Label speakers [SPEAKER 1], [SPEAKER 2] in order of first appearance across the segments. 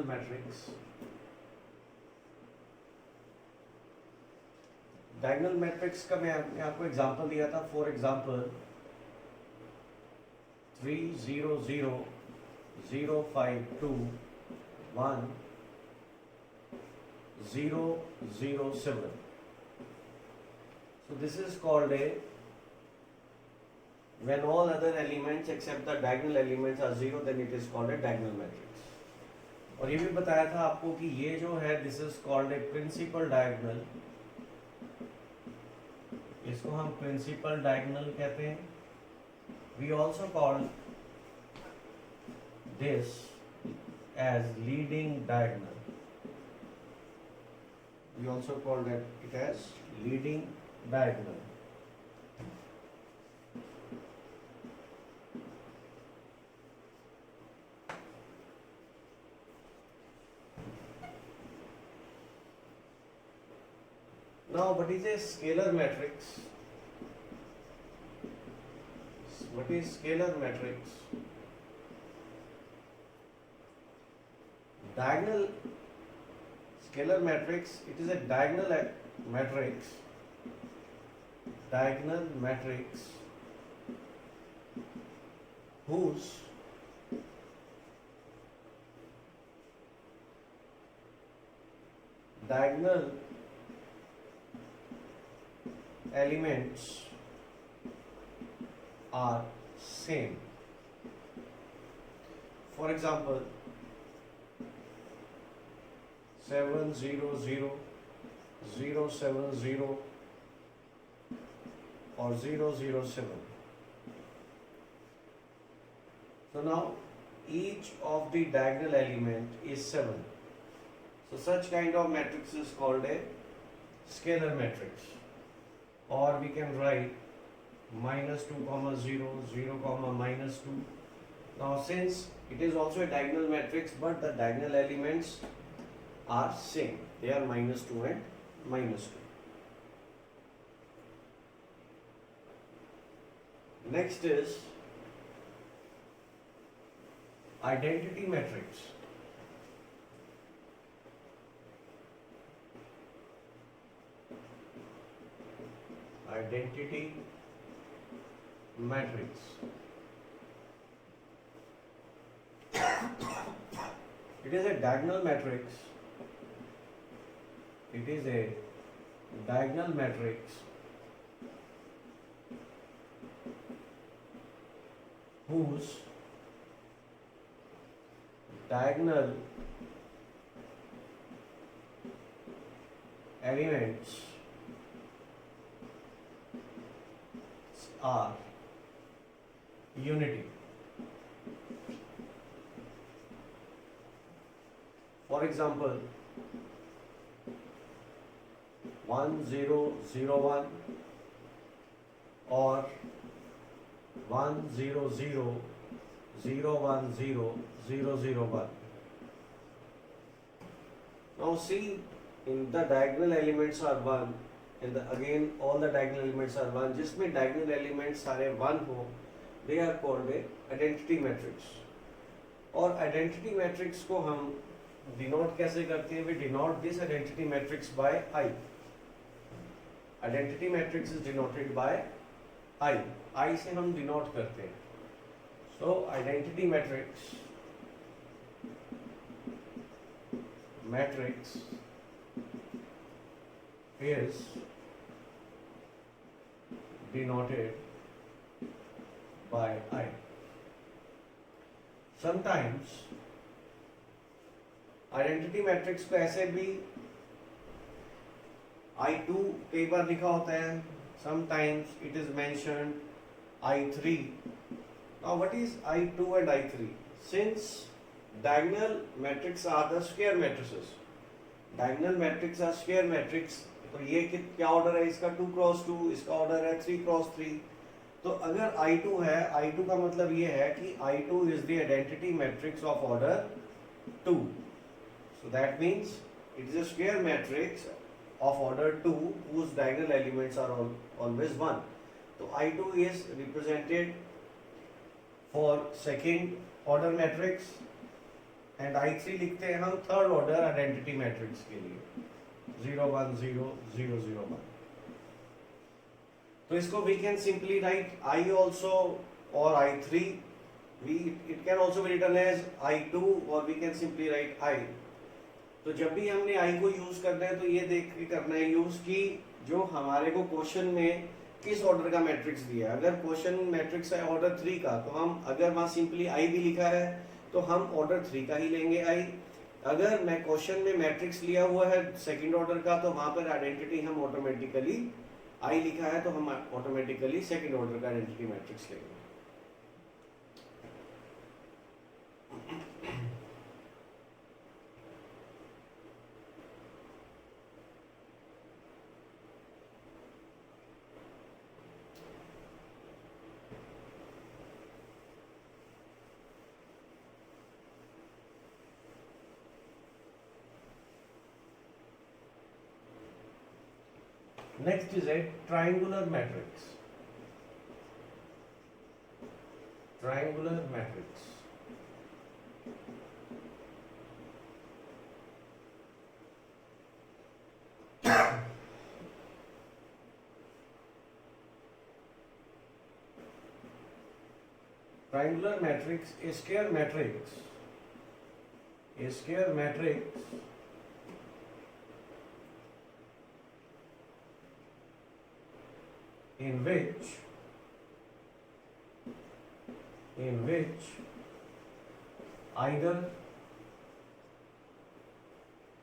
[SPEAKER 1] diagonal matrix. Diagonal matrix का मैंने आपको एग्जांपल दिया था. For example 3 0 0 0 5 2 1 0 0 7. So this is called a when all other elements except the diagonal elements are 0, then it is called a diagonal matrix. और ये भी बताया था आपको कि ये जो है this is called a principal diagonal. इसको हम प्रिंसिपल डायगोनल कहते हैं. We also call this as leading diagonal. We also call it as leading diagonal. Now, what is a scalar matrix? What is scalar matrix? Diagonal scalar matrix. It is a diagonal matrix. Diagonal matrix whose diagonal elements are same. For example, 7 0 0 0 7 0 or 0 0 7. So now each of the diagonal element is 7. So such kind of matrix is called a scalar matrix. Or we can write minus 2 comma 0 0 comma minus 2. Now since it is also a diagonal matrix but the diagonal elements are same, they are minus 2 and minus 2. Next is identity matrix. Identity matrix. It is a diagonal matrix. It is a diagonal matrix whose diagonal elements are unity. For example, 1 0 0 1 or 1 0 0 0 1 0 0 0 1. Now see, in the diagonal elements are 1 and again all the diagonal elements are 1. जिसमें diagonal elements सारे 1 हो, they are called a identity matrix. और identity matrix को हम denote कैसे करते हैं? We denote this identity matrix by I. Identity matrix is denoted by I. I से हम denote करते हैं. So identity matrix is denoted by I. Sometimes identity matrix को ऐसे भी I2 कई बार लिखा होता है. Sometimes it is mentioned I3. Now what is I2 and I3? Since diagonal matrix are the square matrices. Diagonal matrix are square matrix. तो ये क्या ऑर्डर है इसका? 2 क्रॉस 2. इसका ऑर्डर है 3 क्रॉस 3. तो अगर I2 है, I2 का मतलब ये है कि I2 is the identity matrix of order 2. So that means it is a square matrix of order 2 whose diagonal elements are always 1. So I2 is represented for second order matrix and I3 लिखते हैं हम third order identity matrix के लिए 0 1 0 0 0 1. तो इसको we can simply write I also और I3. It can also be written as I2 or we can simply write I. तो जब भी हमने I को यूज करना है तो ये देख के करना है यूज कि जो हमारे को क्वेश्चन में किस ऑर्डर का मैट्रिक्स दिया है. अगर क्वेश्चन मैट्रिक्स है ऑर्डर 3 का तो हम अगर वहाँ सिंपली I भी लिखा है तो हम ऑर्डर 3 का ही लेंगे I. अगर मैं क्वेश्चन में मैट्रिक्स लिया हुआ है सेकंड ऑर्डर का तो वहाँ पर आइडेंटिटी हम ऑटोमेटिकली I लिखा है तो हम ऑटोमेटिकली सेकंड ऑर्डर का आइडेंटिटी मैट्रिक्स लेंगे. Next is a triangular matrix. Triangular matrix. Triangular matrix, a square matrix. A square matrix in which either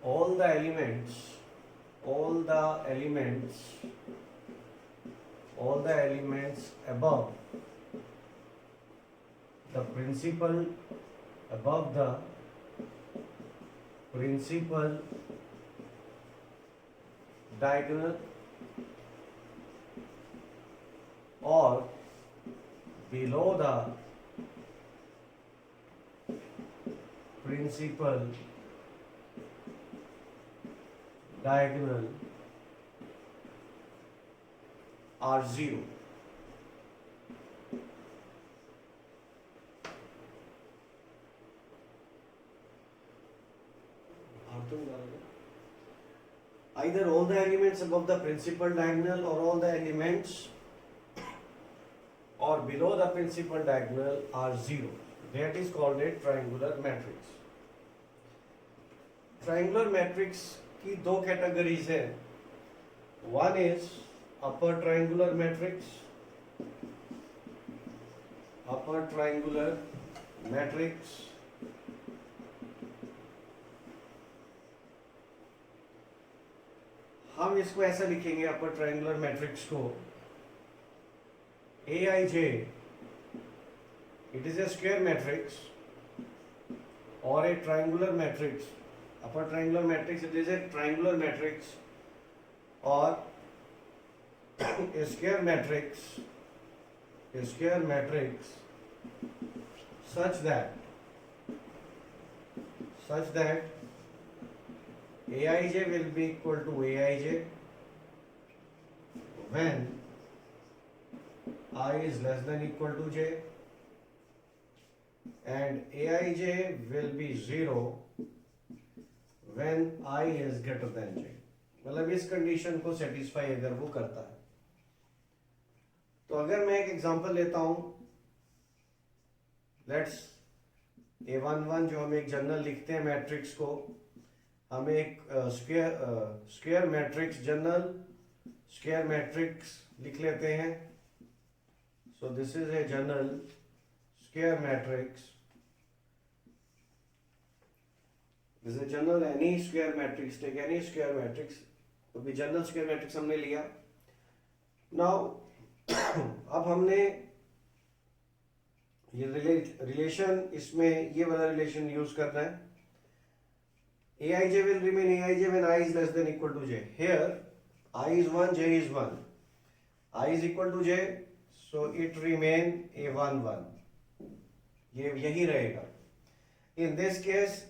[SPEAKER 1] all the elements above the principal diagonal or below the principal diagonal are zero. Either all the elements above the principal diagonal or all the elements or below the principal diagonal are zero. That is called a triangular matrix. Triangular matrix की दो categories है. One is upper triangular matrix. Upper triangular matrix. हम इसको ऐसा लिखेंगे upper triangular matrix को Aij, it is a square matrix or a triangular matrix. Upper triangular matrix, it is a triangular matrix or a square matrix such that Aij will be equal to Aij when I is less than equal to j and Aij will be 0 when I is greater than j. मतलब इस condition को satisfy अगर वो करता है तो अगर मैं एक एग्जांपल लेता हूं, लेट्स A11 जो हम एक जनरल लिखते हैं मैट्रिक्स को, हम एक square matrix general square matrix लिख लेते हैं. So this is a general square matrix. This is a general any square matrix. Take any square matrix. तो भी general square matrix हमने लिया. Now अब हमने ये रिलेशन इसमें ये वाला रिलेशन यूज करना है. Aij will remain Aij when I is less than equal to j. Here I is 1, j is 1. I is equal to j. So it remain A11. ये यही रहेगा. In this case,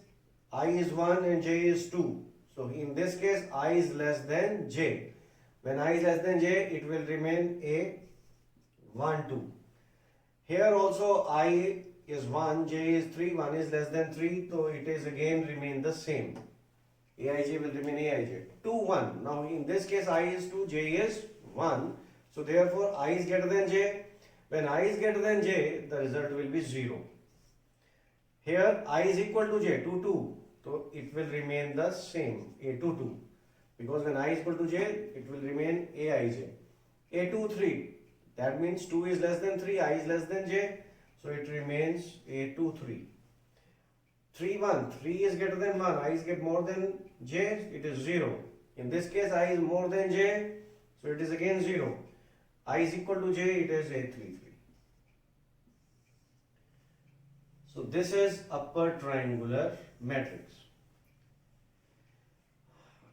[SPEAKER 1] I is 1 and j is 2. So in this case, I is less than j. When I is less than j, it will remain A12. Here also I is 1, j is 3, 1 is less than 3, so it is again remain the same. Aij will remain Aij. 2, 1. Now in this case I is 2, j is 1. So therefore I is greater than j. When I is greater than j, the result will be 0. Here I is equal to j, 2, 2. So it will remain the same, a 2, 2. Because when I is equal to j, it will remain Aij. A 2, 3. That means 2 is less than 3, I is less than j. So it remains a 2, 3. 3, 1. 3 is greater than 1. I is get more than j. It is 0. In this case, I is more than j. So it is again 0. I is equal to j. It is a 3, 3. So this is upper triangular matrix.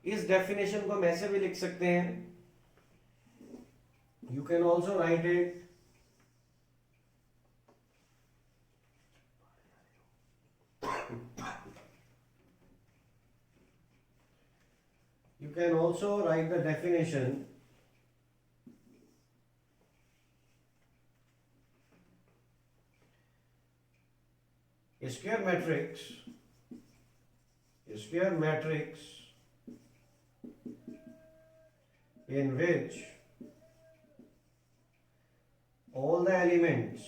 [SPEAKER 1] इस definition को हम ऐसे भी लिख सकते हैं. You can also write it. You can also write the definition a square matrix in which all the elements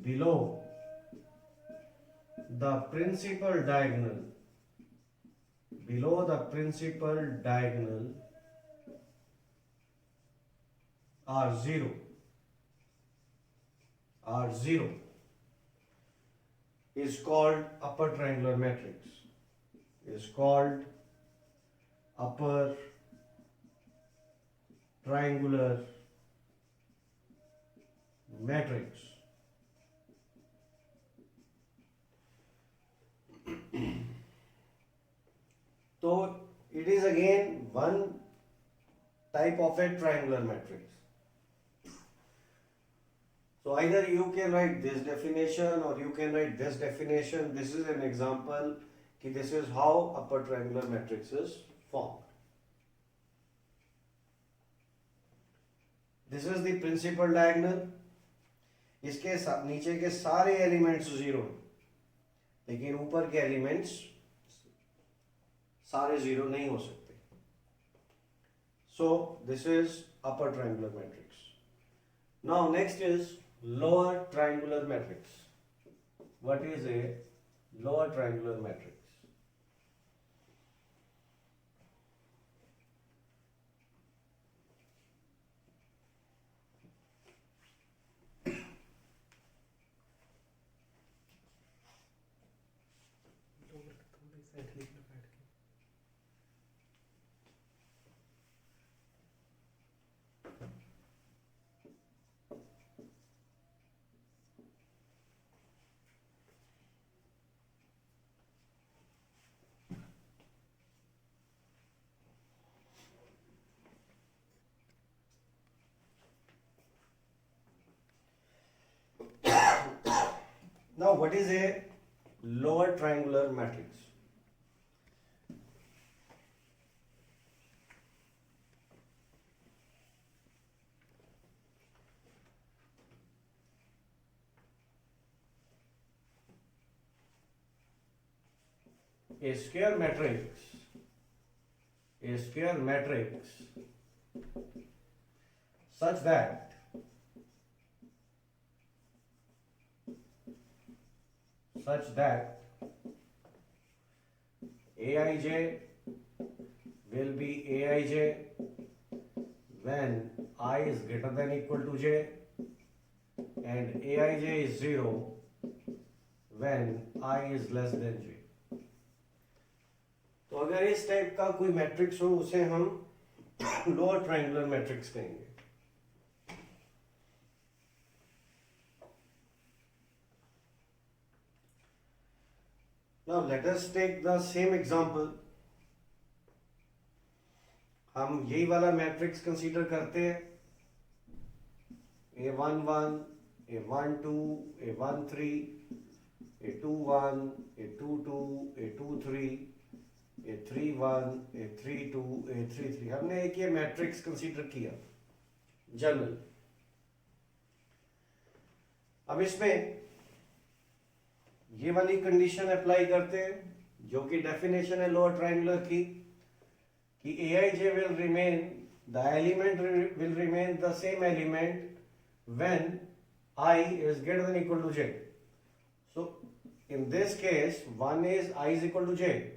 [SPEAKER 1] below the principal diagonal are zero is called upper triangular matrix. Is called upper triangular matrix. So it is again one type of a triangular matrix. So either you can write this definition or you can write this definition. This is an example. This is how upper triangular matrix is formed. This is the principal diagonal. इसके नीचे के सारे elements zero हैं, लेकिन ऊपर के elements सारे zero नहीं हो सकते. So this is upper triangular matrix. Now next is lower triangular matrix. What is a lower triangular matrix? Now, what is a lower triangular matrix? A square matrix such that Aij will be Aij when I is greater than equal to j, and Aij is 0 when I is less than j. तो अगर इस type का कोई matrix हो उसे हम lower triangular matrix कहेंगे. Now let us take the same example. हम यही वाला मैट्रिक्स कंसीडर करते हैं. A11, A12, A13, A21, A22, A23, A31, A32, A33. हमने एक ये मैट्रिक्स कंसीडर किया जनरल. अब इसमें ये वाली कंडीशन अप्लाई करते हैं जो कि डेफिनेशन है लोअर ट्रायंगुलर की, कि Aij will remain, the element will remain the same element when I is greater than equal to j. So in this case, one is I is equal to j,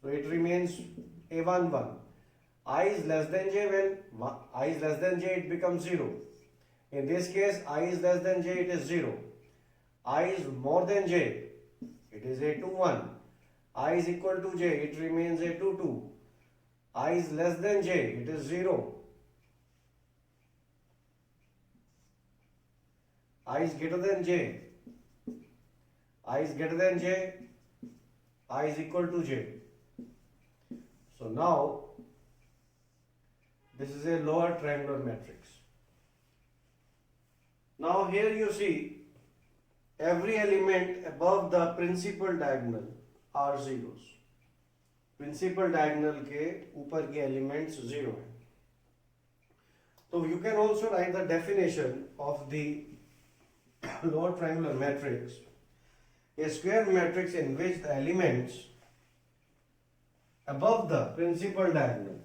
[SPEAKER 1] so it remains A11. I is less than j, when I is less than j it becomes 0. In this case, I is less than j, it is 0. I is more than j, it is A21. I is equal to j, it remains A22. I is less than j, it is 0. I is greater than j, I is greater than j, I is equal to j. So now this is a lower triangular matrix. Now here you see every element above the principal diagonal are zeros. Principal diagonal के ऊपर के elements zero हैं. So you can also write the definition of the lower triangular matrix. A square matrix in which the elements above the principal diagonal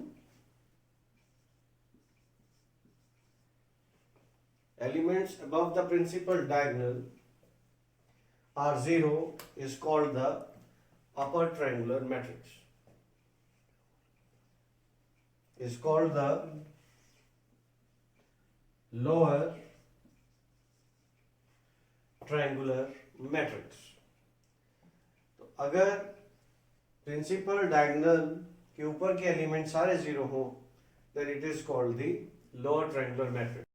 [SPEAKER 1] are zero is called the upper triangular matrix. Is called the lower triangular matrix. तो अगर principal diagonal के ऊपर के element सारे zero हों, then it is called the lower triangular matrix.